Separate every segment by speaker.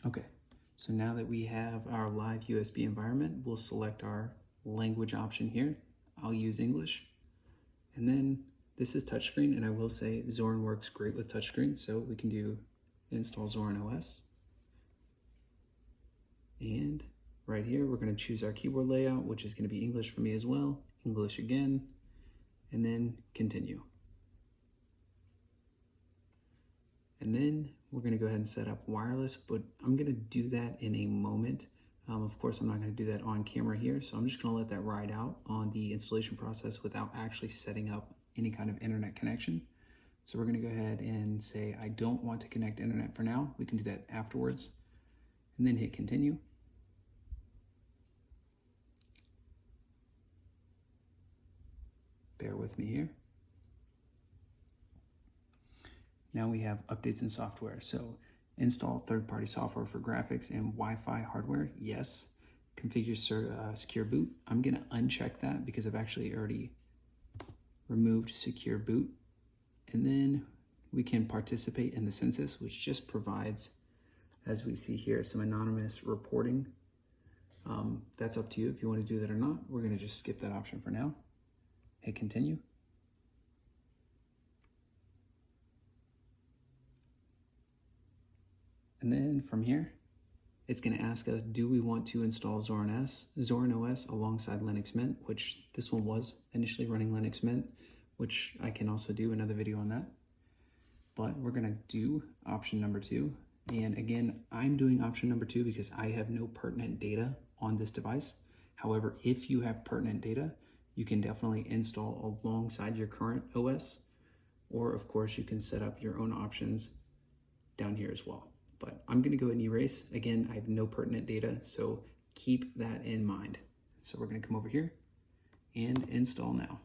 Speaker 1: Okay, so now that we have our live USB environment, we'll select our language option here. I'll use English. And then this is touchscreen, and I will say Zorin works great with touchscreen, so we can do install Zorin OS. And right here, we're going to choose our keyboard layout, which is going to be English for me as well, English again, and then continue. And then we're going to go ahead and set up wireless, but I'm going to do that in a moment. Of course, I'm not going to do that on camera here, so I'm just going to let that ride out on the installation process without actually setting up any kind of internet connection. So we're going to go ahead and say, I don't want to connect internet for now. We can do that afterwards, and then hit continue. Bear with me here. Now we have updates in software. So install third-party software for graphics and Wi-Fi hardware, yes. Configure secure boot. I'm gonna uncheck that because I've actually already removed secure boot. And then we can participate in the census, which just provides, as we see here, some anonymous reporting. That's up to you if you want to do that or not. We're gonna just skip that option for now. Hit continue. And then from here, it's going to ask us, do we want to install Zorin OS alongside Linux Mint, which this one was initially running Linux Mint, which I can also do another video on that. But we're going to do option number 2. And again, I'm doing option number 2 because I have no pertinent data on this device. However, if you have pertinent data, you can definitely install alongside your current OS, or of course you can set up your own options down here as well. But I'm gonna go ahead and erase. Again, I have no pertinent data, so keep that in mind. So we're gonna come over here and install now.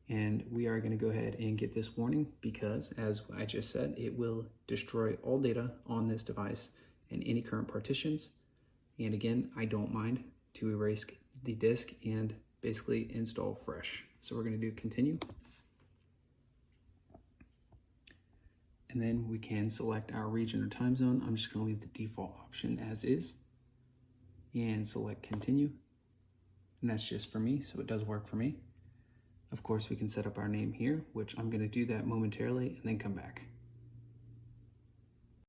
Speaker 1: And we are gonna go ahead and get this warning because, as I just said, it will destroy all data on this device and any current partitions. And again, I don't mind to erase the disk and basically install fresh. So we're gonna do continue. And then we can select our region or time zone. I'm just gonna leave the default option as is and select continue. And that's just for me, so it does work for me. Of course, we can set up our name here, which I'm gonna do that momentarily and then come back.